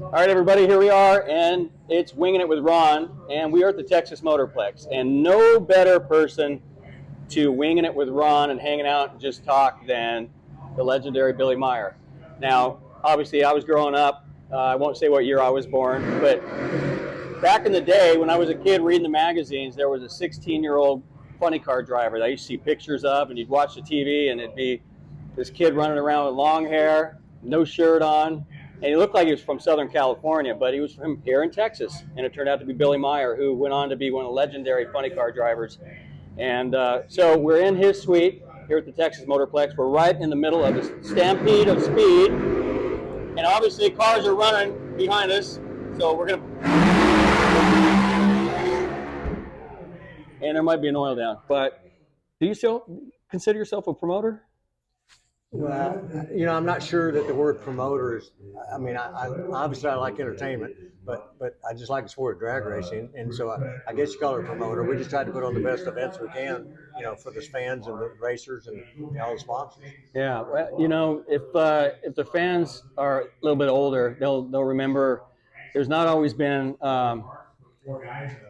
All right, everybody, here we are, and it's Winging It with Ron, and we are at the Texas Motorplex, and no better person to winging it with Ron and hanging out and just talk than the legendary Billy Meyer. Now, obviously, I was growing up. I won't say what year I was born, but back in the day when I was a kid reading the magazines, there was a 16-year-old funny car driver that I used to see pictures of, and you'd watch the TV, and it'd be this kid running around with long hair, no shirt on, and he looked like he was from Southern California, but he was from here in Texas, and it turned out to be Billy Meyer, who went on to be one of the legendary funny car drivers. And so we're in his suite here at the Texas Motorplex. We're right in the middle of a stampede of speed, and obviously cars are running behind us, so we're going to... And there might be an oil down, but do you still consider yourself a promoter? Well, I'm not sure that the word promoter is. I mean, I obviously I like entertainment, but I just like the sport of drag racing, and so I guess you call it a promoter. We just try to put on the best events we can, for the fans and the racers and all the sponsors. Yeah, well, if the fans are a little bit older, they'll remember. There's not always been.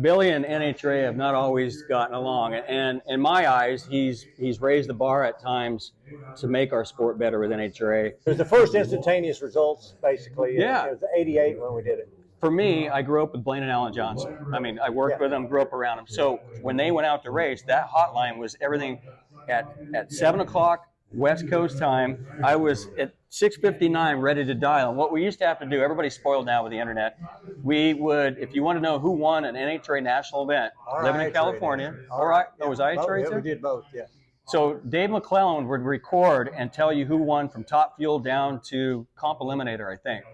Billy and NHRA have not always gotten along, and in my eyes, he's raised the bar at times to make our sport better with NHRA. It was the first instantaneous results, basically. Yeah. It was '88 when we did it. For me, I grew up with Blaine and Alan Johnson. I mean, I worked with them, grew up around them. So when they went out to race, that hotline was everything at 7 o'clock West Coast time. I was at 6:59 ready to dial. And what we used to have to do, everybody's spoiled now with the internet, we would, if you want to know who won an NHRA national event, living in California, was IHRA too? Yeah, we did both, yeah. So Dave McClellan would record and tell you who won from top fuel down to comp eliminator, I think.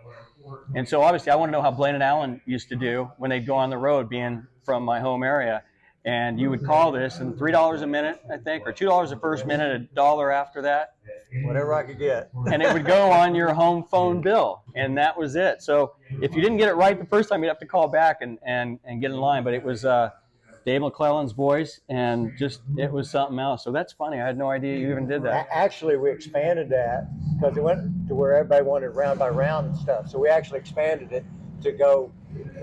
And so obviously I want to know how Blaine and Allen used to do when they'd go on the road, being from my home area. And you would call this, and $3 a minute, I think, or $2 the first minute, $1 after that. Whatever I could get. And it would go on your home phone bill, and that was it. So if you didn't get it right the first time, you'd have to call back and get in line. But it was Dave McClellan's voice, and just it was something else. So that's funny. I had no idea you even did that. Actually, we expanded that because it went to where everybody wanted round by round and stuff. So we actually expanded it to go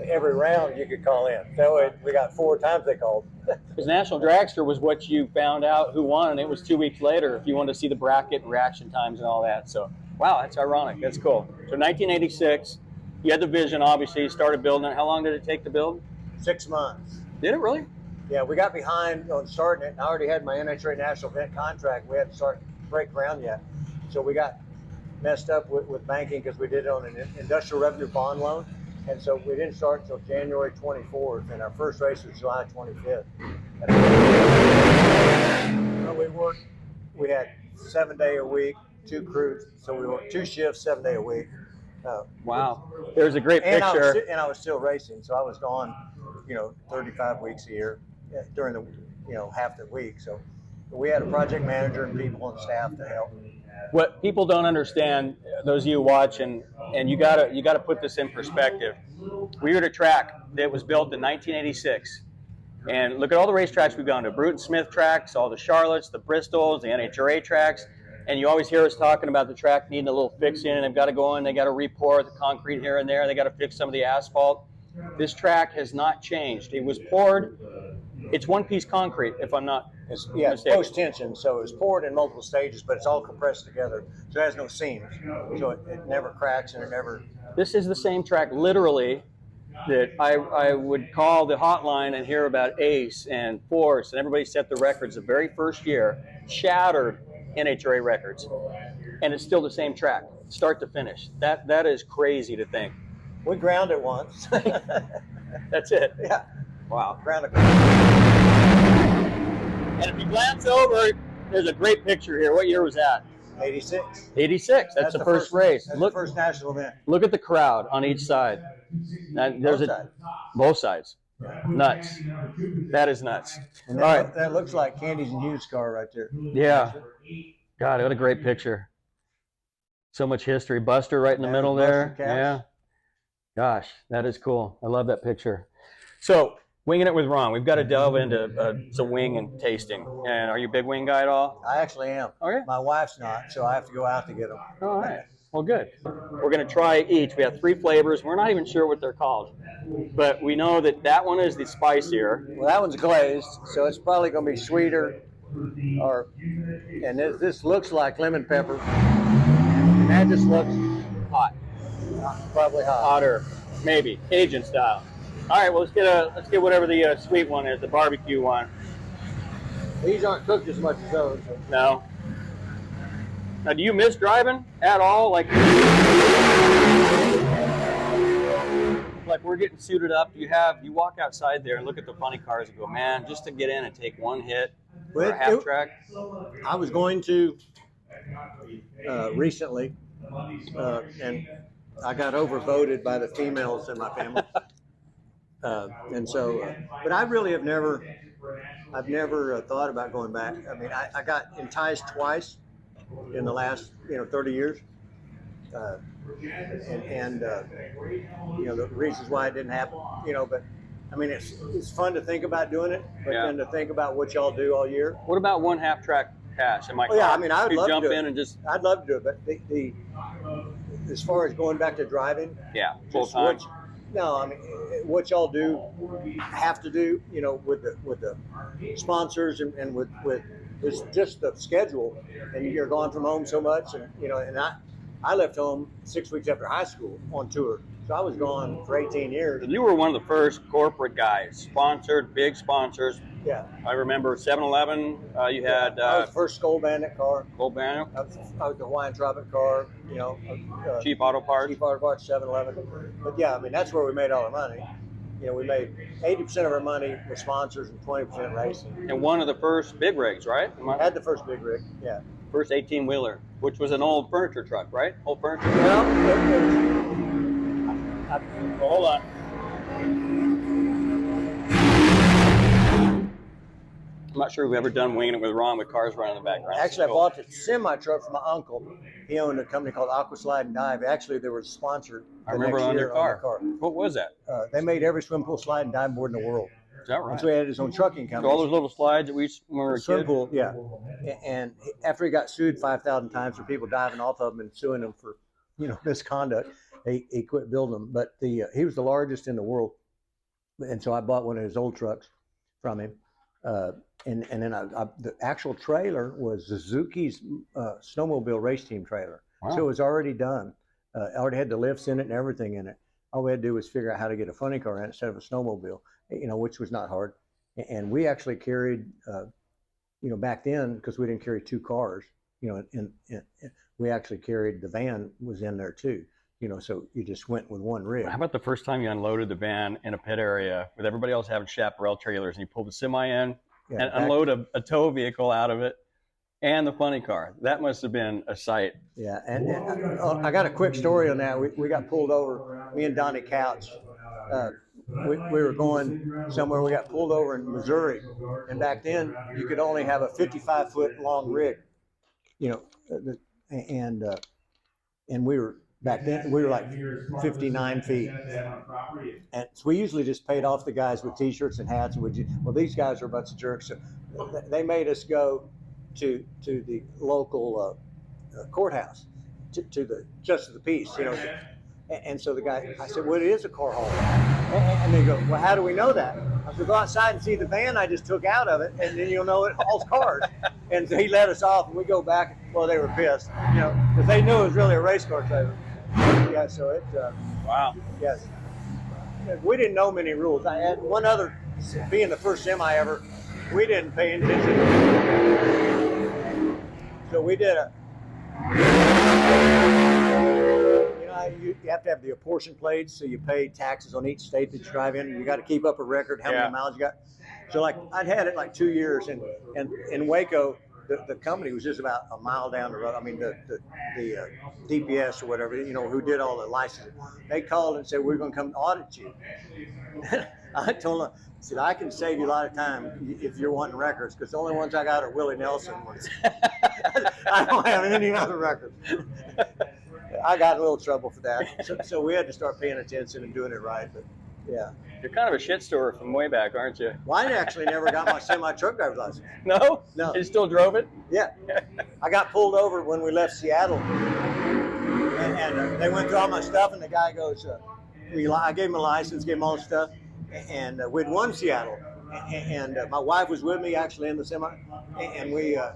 every round you could call in. So we got 4 times they called. Because National Dragster was what you found out who won, and it was 2 weeks later if you wanted to see the bracket and reaction times and all that. So, wow, that's ironic. That's cool. So 1986, you had the vision, obviously. You started building it. How long did it take to build? 6 months. Did it really? Yeah, we got behind on starting it. I already had my NHRA national event contract. We hadn't started break ground yet. So we got messed up with banking because we did it on an industrial revenue bond loan. And so we didn't start until January 24th, and our first race was July 25th. We had 7 day a week, 2 crews, so we worked 2 shifts, 7 day a week. Wow. There's a great picture. And I was still racing, so I was gone, 35 weeks a year during the, half the week. So we had a project manager and people on staff to help. What people don't understand, those of you who watch, and you gotta put this in perspective. We were at a track that was built in 1986, and look at all the racetracks we've gone to: Bruton Smith tracks, all the Charlottes, the Bristols, the NHRA tracks, and you always hear us talking about the track needing a little fixing, and they've got to go in, they got to re-pour the concrete here and there, they got to fix some of the asphalt. This track has not changed. It was poured. It's one-piece concrete, if I'm not mistaken. It's post-tension, so it was poured in multiple stages, but it's all compressed together, so it has no seams. So it never cracks and it never... This is the same track, literally, that I would call the hotline and hear about Ace and Force, and everybody set the records the very first year, shattered NHRA records, and it's still the same track, start to finish. That is crazy to think. We ground it once. That's it. Yeah. Wow. Ground it. And if you glance over, there's a great picture here. What year was that? 86. 86. That's the first race. That's the first national event. Look at the crowd on each side. Both sides. Yeah. Nuts. That is nuts. And all right. That looks like Candy's and Hughes' car right there. Yeah. God, what a great picture. So much history. Buster right in the middle there. Yeah. Gosh, that is cool. I love that picture. So, winging it with Ron. We've got to delve into some wing and tasting. And are you a big wing guy at all? I actually am. Okay. My wife's not, so I have to go out to get them. All right. Well, good. We're going to try each. We have 3 flavors. We're not even sure what they're called, but we know that that one is the spicier. Well, that one's glazed, so it's probably going to be sweeter. Or, and this looks like lemon pepper. And that just looks Hot. probably hot. Hotter, maybe Cajun style. All right, well let's get whatever the sweet one is, the barbecue one. These aren't cooked as much as those. So. No. Now, do you miss driving at all? Like we're getting suited up. You walk outside there and look at the funny cars and go, man, just to get in and take one hit for a half track. I was going to recently, and I got overvoted by the females in my family, and so. But I really have never. I've never thought about going back. I mean, I got enticed twice in the last 30 years, and the reasons why it didn't happen. But I mean, it's fun to think about doing it, but then to think about what y'all do all year. What about one half track pass in my car? Yeah, I mean, I would love jump to do in it. and just. I'd love to do it, but the as far as going back to driving, full time. No, I mean, what y'all do have to do, with the sponsors and with is just the schedule, and you're gone from home so much, and and I left home 6 weeks after high school on tour, so I was gone for 18 years. You were one of the first corporate guys, sponsored, big sponsors. Yeah. I remember 7-Eleven. You had. I was the first Skull Bandit car. Skull Bandit. I was the Hawaiian Tropic car. Cheap Auto Parts. Cheap Auto Parts, 7-Eleven. But yeah, I mean, that's where we made all our money. We made 80% of our money with sponsors and 20% racing. And one of the first big rigs, right? I had the first big rig, yeah. First 18-wheeler, which was an old furniture truck, right? Old furniture truck. Well, Hold on. I'm not sure we've ever done Winging It with Ron with cars running in the background. Actually, I bought the semi-truck from my uncle. He owned a company called Aqua Slide and Dive. Actually, they were sponsored. I remember on their car. What was that? They made every swim pool, slide, and dive board in the world. Is that right? And so he had his own trucking company. So all those little slides that we when we were a swim kid? pool, yeah. And after he got sued 5,000 times for people diving off of him and suing him for, misconduct, he quit building them. But he was the largest in the world, and so I bought one of his old trucks from him. And then the actual trailer was Suzuki's snowmobile race team trailer. Wow. So it was already done. I already had the lifts in it and everything in it. All we had to do was figure out how to get a funny car in it instead of a snowmobile, which was not hard. And we actually carried, back then, because we didn't carry 2 cars, and we actually carried, the van was in there too. So you just went with one rig. How about the first time you unloaded the van in a pit area with everybody else having chaparral trailers and you pulled the semi in and unload a tow vehicle out of it and the funny car? That must have been a sight. Yeah, and I got a quick story on that. We got pulled over, me and Donnie Couch. We were going somewhere. We got pulled over in Missouri, and back then you could only have a 55-foot long rig, and we were. Back then, we were like 59 feet. And so we usually just paid off the guys with T-shirts and hats. Well, these guys are a bunch of jerks. So they made us go to the local courthouse, to the Justice of the Peace, And so the guy, I said, well, it is a car hauler. And they go, well, how do we know that? I said, go outside and see the van I just took out of it, and then you'll know it hauls cars. And so he let us off, and we go back. Well, they were pissed, because they knew it was really a race car trailer. Yeah, so it. Wow. Yes. We didn't know many rules. I had one other, being the first semi ever, we didn't pay attention. So we did you have to have the apportion plates, so you pay taxes on each state that you drive in. You got to keep up a record how many miles you got. So I'd had it like 2 years, and in Waco, the company was just about a mile down the road. I mean, the DPS or whatever, who did all the licensing. They called and said, we're going to come audit you. I told them, I said, I can save you a lot of time if you're wanting records, because the only ones I got are Willie Nelson ones. I don't have any other records. I got in a little trouble for that. So we had to start paying attention and doing it right. But yeah. You're kind of a shit storer from way back, aren't you? Well, I actually never got my semi-truck driver's license. No? You still drove it? Yeah. I got pulled over when we left Seattle. And And they went through all my stuff, and the guy goes, I gave him a license, gave him all the stuff, and we'd won Seattle. And my wife was with me actually in the semi, and the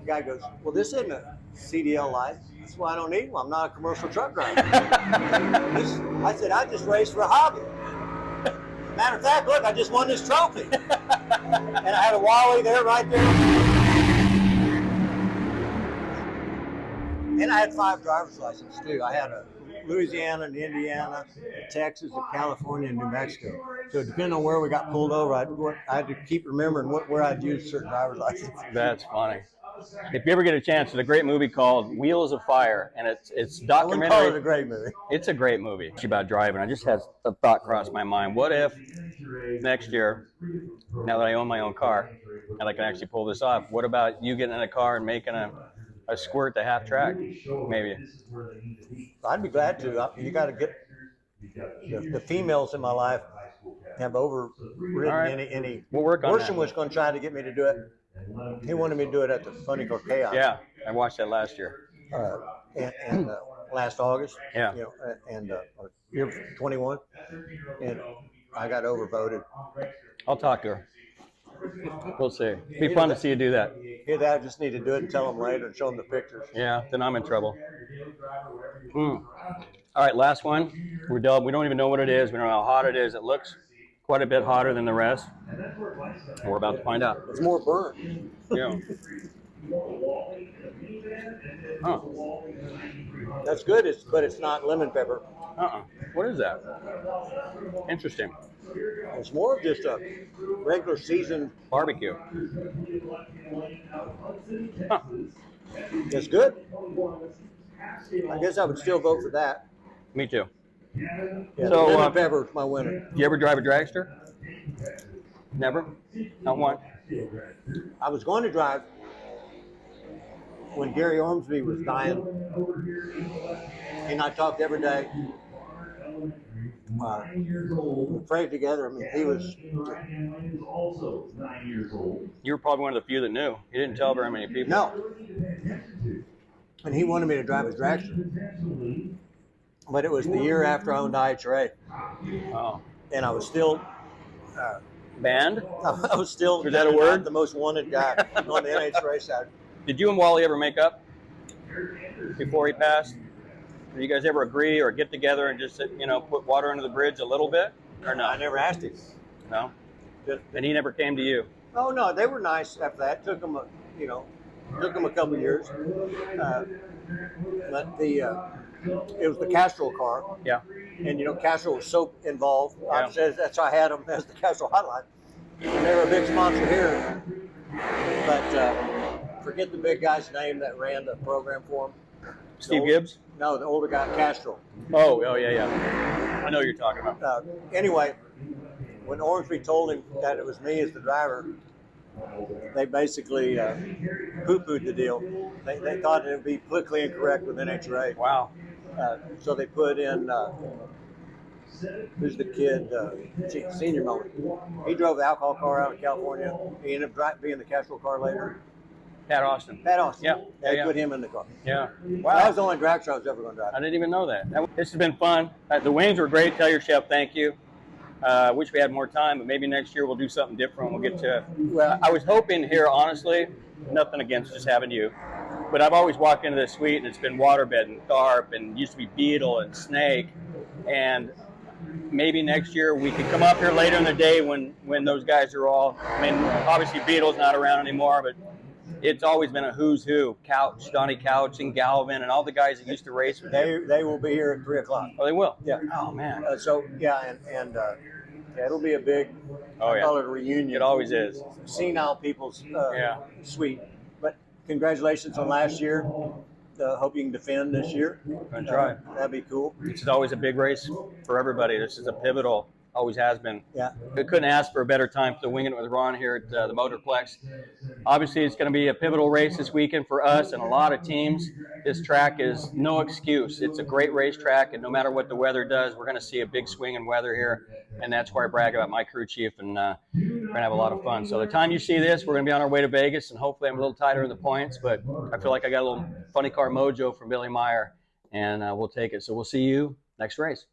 guy goes, well, this isn't a CDL license. That's why I don't need one. I'm not a commercial truck driver. I said, I just race for a hobby. Matter of fact, look, I just won this trophy. And I had a Wally there, right there. And I had 5 driver's licenses too. I had a Louisiana and Indiana, Texas, and California, and New Mexico. So depending on where we got pulled over, I had to keep remembering where I'd used certain driver's licenses. That's funny. If you ever get a chance, it's a great movie called Wheels of Fire, and it's documentary. I wouldn't call it a great movie. It's a great movie. It's about driving. I just had a thought cross my mind. What if next year, now that I own my own car, and I can actually pull this off, what about you getting in a car and making a squirt to half track, maybe? I'd be glad to. You got to get the females in my life have overridden any. We'll work on that. Worsham was going to try to get me to do it. He wanted me to do it at the Funny Car Chaos. Yeah, I watched that last year. And last August. Yeah. You know, and year 21, and I got overvoted. I'll talk to her. We'll see. It'd be fun to see you do that. Either I just need to do it and tell them later and show them the pictures. Yeah, then I'm in trouble. All right, last one. We're done. We don't even know what it is. We don't know how hot it is. It looks quite a bit hotter than the rest. We're about to find out. It's more burnt. Yeah. Huh. That's good, but it's not lemon pepper. What is that? Interesting. It's more of just a regular seasoned barbecue. Huh. It's good. I guess I would still vote for that. Me too. Yeah, so, lemon pepper is my winner. You ever drive a dragster? Never? Not one? I was going to drive when Gary Ormsby was dying, and I talked every day. Prayed together. I mean, he was. You were probably one of the few that knew. You didn't tell very many people. No. And he wanted me to drive his dragster. But it was the year after I owned IHRA. Oh. And I was still. Banned? I was still. Is that a word? The most wanted guy on the NHRA side. Did you and Wally ever make up before he passed? Did you guys ever agree or get together and just, put water under the bridge a little bit? Or no? I never asked him. No? And he never came to you? Oh, no. They were nice after that. Took them, a couple of years. But it was the Castrol car. Yeah. And, Castrol was so involved. Yeah. That's why I had them as the Castrol hotline. And they were a big sponsor here. But forget the big guy's name that ran the program for him. Steve Gibbs? No, the older guy, Castrol. Oh, yeah. I know what you're talking about. Anyway, when Ormsby told him that it was me as the driver, they basically poo-pooed the deal. They thought it would be politically incorrect with NHRA. Wow. So they put in, who's the kid, senior moment. He drove the alcohol car out of California. He ended up being the Castrol car later. Pat Austin. Yeah. They put him in the car. Yeah. Wow. That was the only dragster I was ever going to drive. I didn't even know that. This has been fun. The wings were great. Tell your chef thank you. Wish we had more time, but maybe next year we'll do something different. We'll get to. Well, I was hoping here, honestly, nothing against just having you, but I've always walked into this suite and it's been waterbed and carp and used to be beetle and snake, and maybe next year we could come up here later in the day when those guys are all. I mean, obviously Beetle's not around anymore, but it's always been a who's who. Couch, Donnie Couch, and Galvin, and all the guys that used to race with you. They will be here at 3:00. Oh, they will? Yeah. Oh, man. It'll be a big, I call it a reunion. It always is. Senile people's suite. But congratulations on last year. Hope you can defend this year. Gonna try. That'd be cool. This is always a big race for everybody. This is a pivotal. Always has been. Yeah. We couldn't ask for a better time to wing it with Ron here at the Motorplex. Obviously, it's going to be a pivotal race this weekend for us and a lot of teams. This track is no excuse. It's a great racetrack, and no matter what the weather does, we're going to see a big swing in weather here, and that's where I brag about my crew chief, and we're going to have a lot of fun. So the time you see this, we're going to be on our way to Vegas, and hopefully I'm a little tighter in the points, but I feel like I got a little funny car mojo from Billy Meyer, and we'll take it. So we'll see you next race.